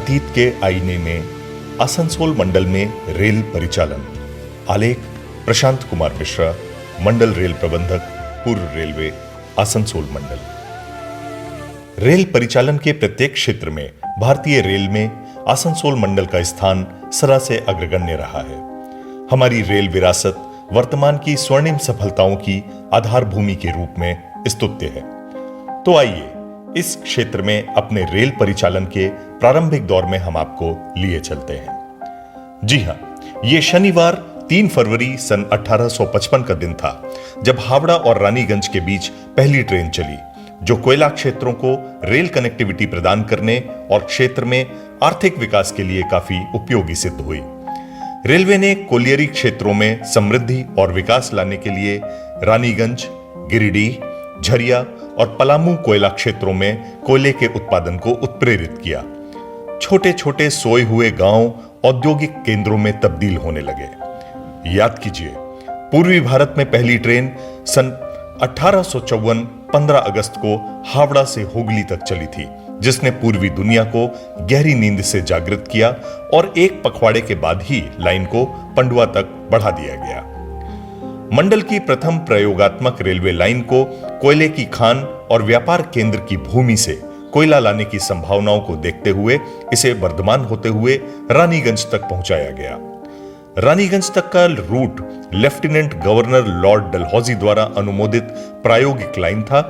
अतीत के आईने में आसनसोल मंडल में रेल परिचालन। आलेख प्रशांत कुमार मिश्रा, मंडल रेल प्रबंधक, पूर्व रेलवे, आसनसोल मंडल। रेल परिचालन के प्रत्येक क्षेत्र में भारतीय रेल में आसनसोल मंडल का स्थान सरा से अग्रगण्य रहा है। हमारी रेल विरासत वर्तमान की स्वर्णिम सफलताओं की आधार भूमि के रूप में स्तुत्य है। तो आइए इस क्षेत्र में अपने रेल परिचालन के प्रारंभिक दौर में हम आपको लिए चलते हैं। जी हां, यह शनिवार 3 फरवरी सन 1855 का दिन था जब हावड़ा और रानीगंज के बीच पहली ट्रेन चली, जो कोयला क्षेत्रों को रेल कनेक्टिविटी प्रदान करने और क्षेत्र में आर्थिक विकास के लिए काफी उपयोगी सिद्ध हुई। रेलवे ने कोलियरी क्षेत्रों में समृद्धि और विकास लाने के लिए रानीगंज, गिरिडीह, झरिया और पलामू कोयला क्षेत्रों में कोयले के उत्पादन को उत्प्रेरित किया। छोटे छोटे सोए हुए गांव औद्योगिक केंद्रों में तब्दील होने लगे। याद कीजिए, पूर्वी भारत में पहली ट्रेन सन 1854 15 अगस्त को हावड़ा से हुगली तक चली थी, जिसने पूर्वी दुनिया को गहरी नींद से जागृत किया और एक पखवाड़े के बाद ही लाइन को पंडुआ तक बढ़ा दिया गया। मंडल की प्रथम प्रयोगात्मक रेलवे लाइन को कोयले की खान और व्यापार केंद्र की भूमि से कोयला लाने की संभावनाओं को देखते हुए इसे वर्धमान होते हुए रानीगंज तक पहुंचाया गया। रानीगंज तक का route lieutenant governor lord Dalhousie द्वारा अनुमोदित प्रायोगिक लाइन था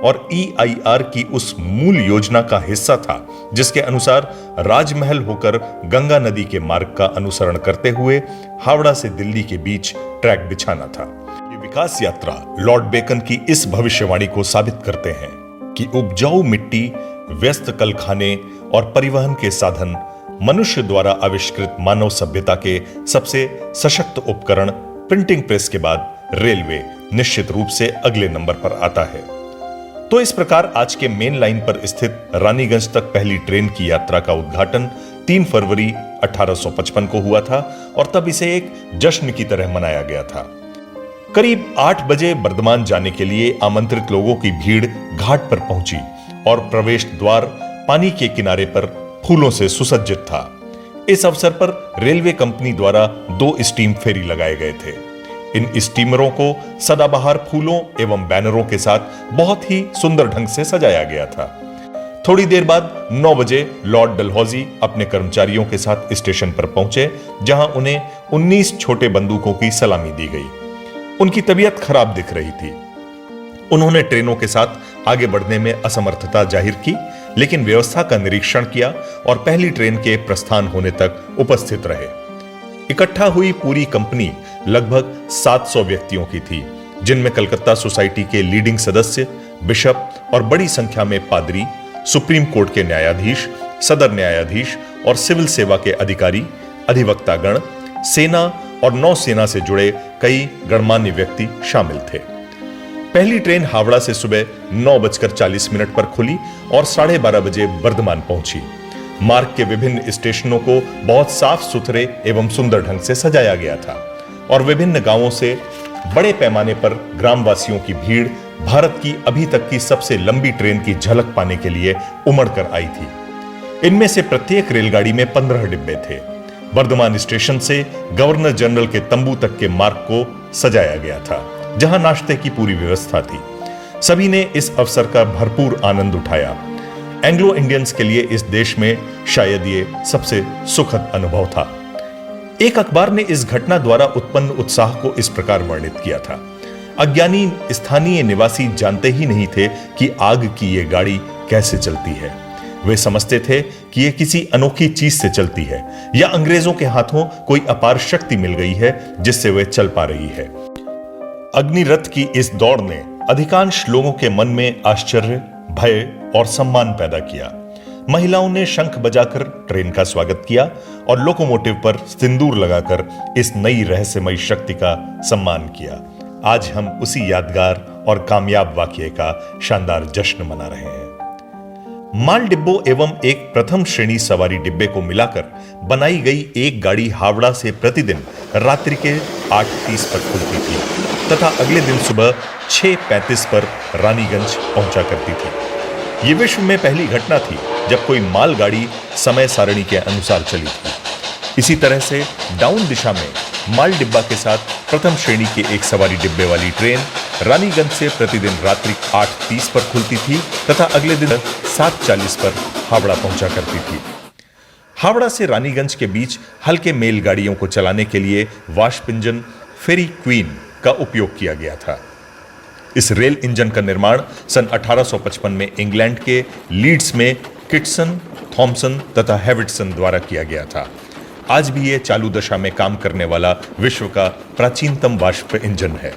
और EIR की उस मूल योजना का हिस्सा था जिसके अनुसार राजमहल होकर गंगा नदी के मार्ग का अनुसरण करते हुए हावड़ा से दिल्ली के बीच ट्रैक बिछाना था। ये विकास यात्रा लॉर्ड बेकन की इस भविष्यवाणी को साबित करते हैं कि उपजाऊ मिट्टी, व्यस्त कलखाने और परिवहन के साधन मनुष्य द्वारा आविष्कृत मानव सभ्यता के सबसे सशक्त उपकरण प्रिंटिंग प्रेस के बाद रेलवे निश्चित रूप से अगले नंबर पर आता है। तो इस प्रकार आज के मेन लाइन पर स्थित रानीगंज तक पहली ट्रेन की यात्रा का उद्घाटन 3 फरवरी 1855 को हुआ था और तब इसे एक जश्न की तरह मनाया गया था। करीब 8 बजे बर्धमान जाने के लिए आमंत्रित लोगों की भीड़ घाट पर पहुंची और प्रवेश द्वार पानी के किनारे पर फूलों से सुसज्जित था। इस अवसर पर रेलवे कंपनी द्वारा 2 स्टीम फेरी लगाए गए थे। इन स्टीमरों को सदाबहार फूलों एवं बैनरों के साथ बहुत ही सुंदर ढंग से सजाया गया था। थोड़ी देर बाद 9 बजे लॉर्ड डलहौजी अपने कर्मचारियों के साथ स्टेशन पर पहुंचे, जहां उन्हें 19 छोटे बंदूकों की सलामी दी गई। उनकी तबीयत खराब दिख रही थी। उन्होंने ट्रेनों के साथ आगे बढ़ने में असमर्थता जाहिर की, लेकिन व्यवस्था का निरीक्षण किया और पहली ट्रेन के प्रस्थान होने तक उपस्थित रहे। इकट्ठा हुई पूरी कंपनी लगभग 700 व्यक्तियों की थी, जिनमें कलकत्ता सोसाइटी के लीडिंग सदस्य, बिशप और बड़ी संख्या में पादरी, सुप्रीम कोर्ट के न्यायाधीश, सदर न्यायाधीश और सिविल सेवा के अधिकारी, अधिवक्तागण, सेना और नौसेना से जुड़े कई गणमान्य व्यक्ति शामिल थे। पहली ट्रेन हावड़ा से सुबह 9:40 पर खुली और 12:30 बजे बर्धमान पहुंची। मार्ग के विभिन्न स्टेशनों को बहुत साफ सुथरे एवं सुंदर ढंग से सजाया गया था और विभिन्न गांवों से बड़े पैमाने पर ग्रामवासियों की भीड़ भारत की अभी तक की सबसे लंबी ट्रेन की झलक पाने के लिए उमड़ कर आई थी। इनमें से प्रत्येक रेलगाड़ी में 15 डिब्बे थे। बर्धमान स्टेशन से गवर्नर जनरल के तंबू तक के मार्ग को सजाया गया था, जहां नाश्ते की पूरी व्यवस्था थी। सभी ने इस अवसर का भरपूर आनंद उठाया। एंग्लो इंडियंस के लिए इस देश में शायद ये सबसे सुखद अनुभव था। एक अखबार ने इस घटना द्वारा उत्पन्न उत्साह को इस प्रकार वर्णित किया था: अज्ञानी स्थानीय निवासी जानते ही नहीं थे कि आग की ये गाड़ी कैसे चलती है। वे समझते थे कि यह किसी अनोखी चीज से चलती है या अंग्रेजों के हाथों कोई अपार शक्ति मिल गई है जिससे वे चल पा रही है। अग्निरथ की इस दौड़ ने अधिकांश लोगों के मन में आश्चर्य, भय और सम्मान पैदा किया। महिलाओं ने शंख बजाकर ट्रेन का स्वागत किया और लोकोमोटिव पर सिंदूर लगाकर इस नई रहस्यमयी शक्ति का सम्मान किया। आज हम उसी यादगार और कामयाब वाकये का शानदार जश्न मना रहे हैं। माल डिब्बों एवं एक प्रथम श्रेणी सवारी डिब्बे को मिलाकर बनाई गई एक गाड़ी हावड़ा से प्रतिदिन रात्रि के 8:30 पर खुलती थी तथा अगले दिन सुबह 6:35 पर रानीगंज पहुंचा करती थी। ये विश्व में पहली घटना थी जब कोई मालगाड़ी समय सारणी के अनुसार चली थी। इसी तरह से डाउन दिशा में माल डिब्बा के साथ प्रथम श्रेणी के एक सवारी डिब्बे वाली ट्रेन रानीगंज से प्रतिदिन रात्रि 8:30 पर खुलती थी तथा अगले दिन 7:40 पर हावड़ा पहुंचा करती थी। हावड़ा से रानीगंज के बीच हल्के मेल गाड़ियों को चलाने के लिए वाष्प इंजन फेरी क्वीन का उपयोग किया गया था। इस रेल इंजन का निर्माण सन 1855 में इंग्लैंड के लीड्स में किटसन, थॉमसन तथा हैविटसन द्वारा किया गया था। आज भी यह चालू दशा में काम करने वाला विश्व का प्राचीनतम वाष्प इंजन है।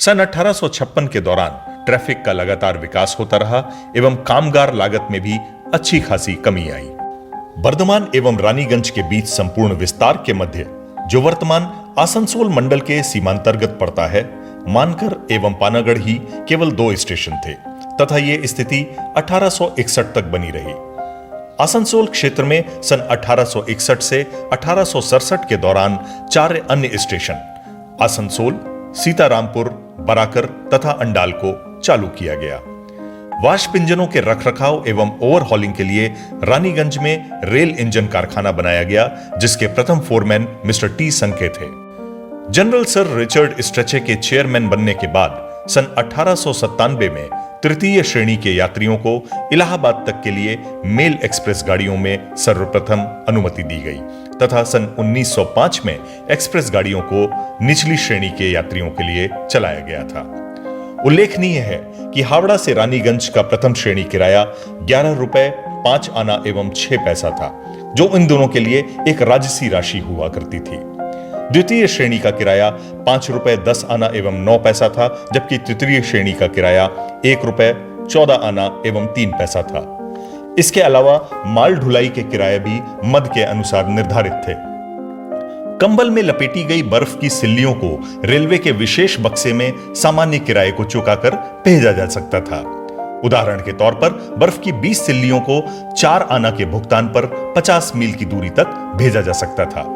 सन 1856 के दौरान ट्रैफिक का लगातार विकास होता रहा एवं कामगार लागत में भी अच्छी खासी कमी आई। बर्धमान एवं रानीगंज के बीच संपूर्ण विस्तार के मध्य जो वर्तमान आसनसोल मंडल के सीमांतर्गत पड़ता है, मानकर एवं पानागढ़ ही केवल 2 स्टेशन थे तथा यह स्थिति 1861 तक बनी रही। आसनसोल क्षेत्र में सन 1861 से 1867 के दौरान 4 अन्य स्टेशन आसनसोल, सीतारामपुर, बराकर तथा अंडाल को चालू किया गया। वाष्प इंजनों के रखरखाव एवं ओवरहॉलिंग के लिए रानीगंज में रेल इंजन कारखाना बनाया गया, जिसके प्रथम फोरमैन मिस्टर टी संके थे। जनरल सर रिचर्ड स्ट्रेचे के चेयरमैन बनने के बाद सन 1897 में तृतीय श्रेणी के यात्रियों को इलाहाबाद तक के लिए मेल एक्सप्रेस गाड़ियों में सर्वप्रथम अनुमति दी गई तथा सन 1905 में एक्सप्रेस गाड़ियों को निचली श्रेणी के यात्रियों के लिए चलाया गया था। उल्लेखनीय है कि हावड़ा से रानीगंज का प्रथम श्रेणी किराया 11 रुपए 5 आना एवं 6 पैसा था, जो इन दोनों के लिए एक राजसी राशि हुआ करती थी। द्वितीय श्रेणी का किराया 5 रुपए 10 आना एवं 9 पैसा था, जबकि तृतीय श्रेणी का किराया 1 रुपए 14 आना एवं 3 पैसा था। इसके अलावा माल ढुलाई के किराए भी मद के अनुसार निर्धारित थे। कंबल में लपेटी गई बर्फ की सिल्लियों को रेलवे के विशेष बक्से में सामान्य किराए को चुकाकर भेजा जा सकता था। उदाहरण के तौर पर बर्फ की 20 सिल्लियों को 4 आना के भुगतान पर 50 मील की दूरी तक भेजा जा सकता था।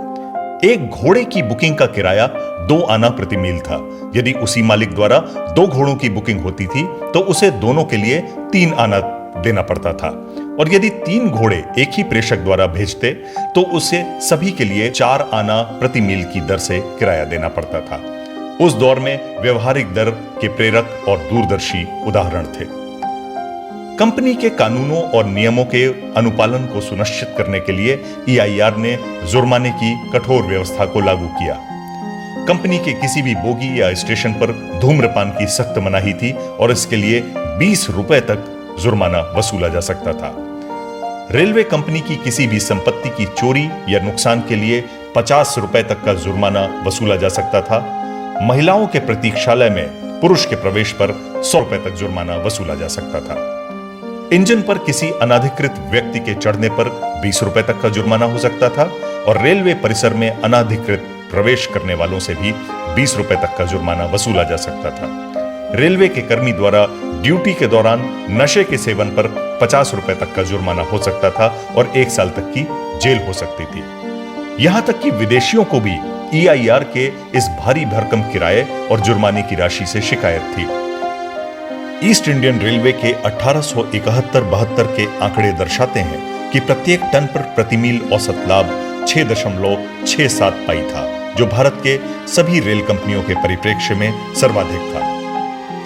एक घोड़े की बुकिंग का किराया 2 आना प्रति मील था। यदि उसी मालिक द्वारा 2 घोड़ों की बुकिंग होती थी तो उसे दोनों के लिए 3 आना देना पड़ता था, और यदि 3 घोड़े एक ही प्रेषक द्वारा भेजते तो उसे सभी के लिए 4 आना प्रति मील की दर से किराया देना पड़ता था। उस दौर में व्यवहारिक दर के प्रेरक और दूरदर्शी उदाहरण थे। कंपनी के कानूनों और नियमों के अनुपालन को सुनिश्चित करने के लिए EIR ने जुर्माने की कठोर व्यवस्था को लागू किया। कंपनी के किसी भी बोगी या स्टेशन पर धूम्रपान की सख्त मनाही थी और इसके लिए 20 रुपए तक जुर्माना वसूला जा सकता था। रेलवे कंपनी की किसी भी संपत्ति की चोरी या नुकसान के लिए 50 रुपए तक का जुर्माना वसूला जा सकता था। महिलाओं के प्रतीक्षालय में पुरुष के प्रवेश पर 100 रुपए तक जुर्माना वसूला जा सकता था। इंजन पर किसी अनाधिकृत व्यक्ति के चढ़ने पर 20 रुपए तक का जुर्माना हो सकता था, और रेलवे परिसर में अनाधिकृत प्रवेश करने वालों से भी 20 रुपए तक का जुर्माना वसूला जा सकता था। रेलवे के कर्मी द्वारा ड्यूटी के दौरान नशे के सेवन पर 50 रुपए तक का जुर्माना हो सकता था और 1 साल तक की जेल हो सकती थी। यहां तक कि विदेशियों को भी EIR के इस भारी भरकम किराए और जुर्माने की राशि से शिकायत थी। ईस्ट इंडियन रेलवे के 1871-72 के आंकड़े दर्शाते हैं कि प्रत्येक टन पर प्रति मील औसत लाभ 6.67 पाई था, जो भारत के सभी रेल कंपनियों के परिप्रेक्ष्य में सर्वाधिक था।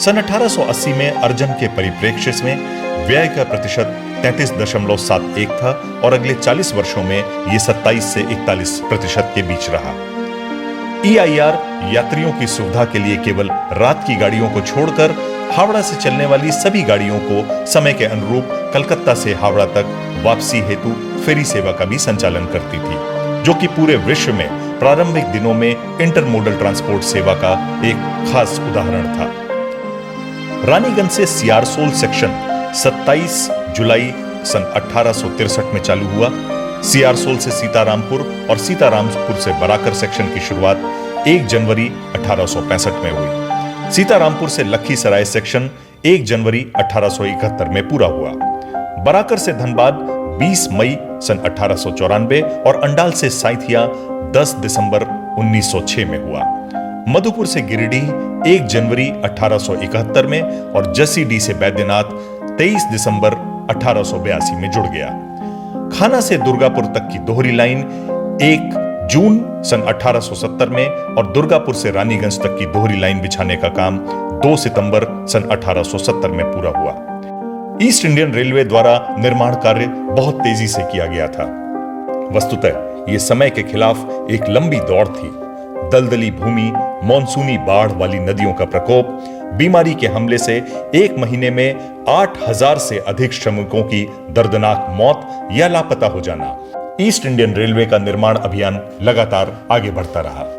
सन 1880 में अर्जन के परिप्रेक्ष्य में व्यय का प्रतिशत 33.71 था और अगले 40 वर्षों में यह 27 से 41% के बीच रहा। EIR यात्रियों की सुविधा के लिए केवल रात की गाड़ियों को छोड़कर हावड़ा से चलने वाली सभी गाड़ियों को समय के अनुरूप कलकत्ता से हावड़ा तक वापसी हेतु फेरी सेवा का भी संचालन करती थी, जो कि पूरे विश्व में प्रारंभिक दिनों में इंटरमोडल ट्रांसपोर्ट सेवा का एक खास उदाहरण था। रानीगंज से सियारसोल सेक्शन 27 जुलाई सन 1863 में चालू हुआ। सियारसोल से सीतारामपुर और सीतारामपुर से बराकर सेक्शन की शुरुआत 1 जनवरी 1865 में हुई। सीतारामपुर से लखीसराय सेक्शन 1 जनवरी 1871 में पूरा हुआ। बराकर से धनबाद 20 मई सन 1894 और अंडाल से साइथिया 10 दिसंबर 1906 में हुआ। मधुपुर से गिरिडीह 1 जनवरी 1871 में और जसीडीह से बैद्यनाथ 23 दिसंबर 1882 में जुड़ गया। खाना से दुर्गापुर तक की दोहरी लाइन 1 जून सन 1870 में और दुर्गापुर से रानीगंज तक की दोहरी लाइन बिछाने का काम 2 सितंबर सन 1870 में पूरा हुआ। ईस्ट इंडियन रेलवे द्वारा निर्माण कार्य बहुत तेजी से किया गया था। वस्तुतः यह समय के खिलाफ एक लंबी दौड़ थी। दलदली भूमि, मॉनसूनी बाढ़ वाली नदियों का प्रकोप, बीमारी के हमले से एक महीने में 8000 से अधिक श्रमिकों की दर्दनाक मौत या लापता हो जाना। ईस्ट इंडियन रेलवे का निर्माण अभियान लगातार आगे बढ़ता रहा।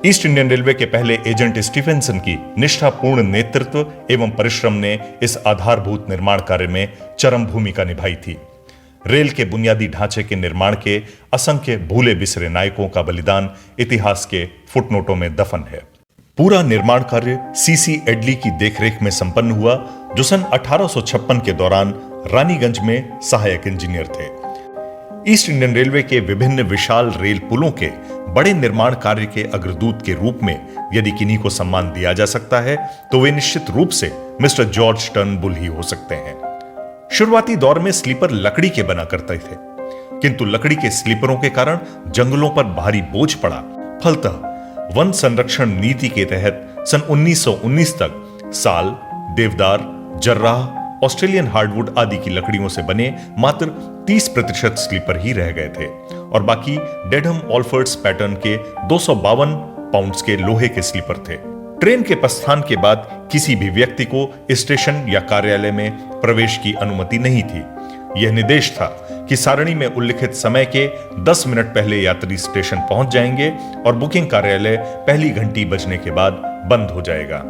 ईस्ट इंडियन रेलवे के पहले एजेंट स्टीफेंसन की निष्ठापूर्ण नेतृत्व एवं परिश्रम ने इस आधारभूत निर्माण कार्य में चरम भूमिका निभाई थी। रेल के बुनियादी ढांचे के निर्माण के असंख्य भूले बिसरे नायकों का बलिदान इतिहास के फुटनोटों में दफन है। पूरा निर्माण कार्य सीसी एडली की देखरेख में संपन्न हुआ, जो सन 1856 के दौरान रानीगंज में सहायक इंजीनियर थे। ईस्ट इंडियन रेलवे के विभिन्न विशाल रेल पुलों के बड़े निर्माण कार्य के अग्रदूत के रूप में यदि किन्हीं को सम्मान दिया जा सकता है तो वे निश्चित रूप से मिस्टर जॉर्ज टर्नबुल ही हो सकते हैं। शुरुआती दौर में स्लीपर लकड़ी के बना करते थे, किंतु लकड़ी के स्लीपरों के कारण जंगलों पर भारी बोझ पड़ा। फलतः वन संरक्षण नीति के तहत सन 1919 तक साल, देवदार, जर्राह, ऑस्ट्रेलियन हार्डवुड आदि की लकड़ियों से बने मात्र 30% स्लीपर ही रह गए थे और बाकी डेडहम ऑल्फर्ड्स पैटर्न के 252 पाउंड्स के लोहे के स्लीपर थे। ट्रेन के प्रस्थान के बाद किसी भी व्यक्ति को स्टेशन या कार्यालय में प्रवेश की अनुमति नहीं थी। यह निर्देश था कि सारणी में उल्लिखित समय के 10 मिनट पहले यात्री स्टेशन पहुंच जाएंगे और बुकिंग कार्यालय पहली घंटी बजने के बाद बंद हो जाएगा।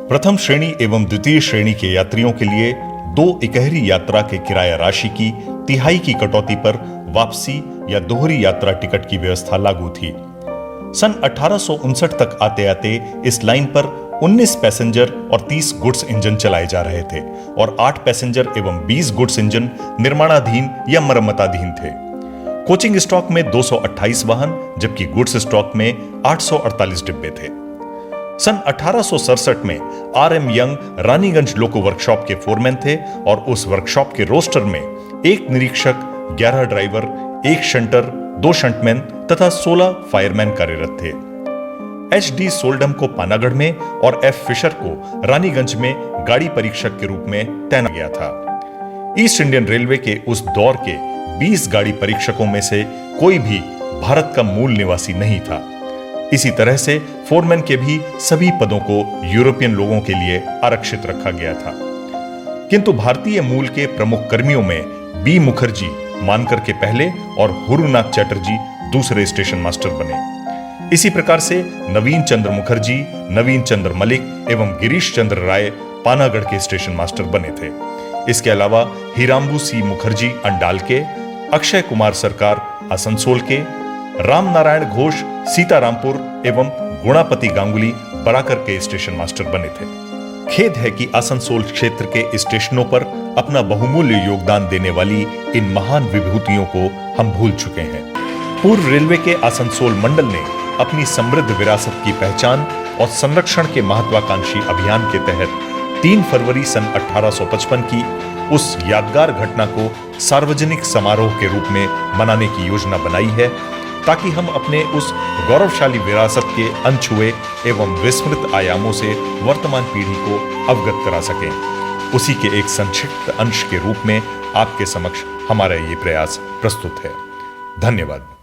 प्रथम श्रेणी एवं द्वितीय श्रेणी के यात्रियों के लिए 2 इकहरी यात्रा के किराया राशि की तिहाई की कटौती पर वापसी या दोहरी यात्रा टिकट की व्यवस्था लागू थी। सन 1859 तक आते आते इस लाइन पर 19 पैसेंजर और 30 गुड्स इंजन चलाए जा रहे थे और 8 पैसेंजर एवं 20 गुड्स इंजन निर्माणाधीन या मरम्मताधीन थे। कोचिंग स्टॉक में 228 वाहन जबकि गुड्स स्टॉक में 848 डिब्बे थे। सन 1867 में RM यंग रानीगंज लोको वर्कशॉप के फोरमैन थे और उस वर्कशॉप के रोस्टर में 1 निरीक्षक, 11 ड्राइवर, 1 शंटर, 2 शंटमैन तथा 16 फायरमैन कार्यरत थे। HD सोल्डम को पानागढ़ में और F फिशर को रानीगंज में गाड़ी परीक्षक के रूप में तैनात किया था। ईस्ट इंडियन रेलवे के उस दौर के 20 गाड़ी परीक्षकों में से कोई भी भारत का मूल निवासी नहीं था। इसी तरह से फोरमैन के भी सभी पदों को यूरोपियन लोगों के लिए आरक्षित रखा गया था। किंतु भारतीय मूल के प्रमुख कर्मियों में B मुखर्जी मानकर के पहले और हुरुनाथ चैटर्जी दूसरे स्टेशन मास्टर बने। इसी प्रकार से नवीन चंद्र मुखर्जी, नवीन चंद्र मलिक एवं गिरीश चंद्र राय पानागढ़ के स्टेशन मास्टर बने थे। इसके अलावा हीराम्बू C मुखर्जी अंडाल के, अक्षय कुमार सरकार आसनसोल के, राम नारायण घोष सीतारामपुर एवं गुणापति गांगुली बराकर के स्टेशन मास्टर बने थे। खेद है कि आसनसोल क्षेत्र के स्टेशनों पर अपना बहुमूल्य योगदान देने वाली इन महान विभूतियों को हम भूल चुके हैं। पूर्व रेलवे के आसनसोल मंडल ने अपनी समृद्ध विरासत की पहचान और संरक्षण के महत्वाकांक्षी अभियान के तहत 3 फरवरी सन 1855 की उस यादगार घटना को सार्वजनिक समारोह के रूप में मनाने की योजना बनाई है, ताकि हम अपने उस गौरवशाली विरासत के अनछुए एवं विस्मृत आयामों से वर्तमान पीढ़ी को अवगत करा सकें। उसी के एक संक्षिप्त अंश के रूप में आपके समक्ष हमारा ये प्रयास प्रस्तुत है। धन्यवाद।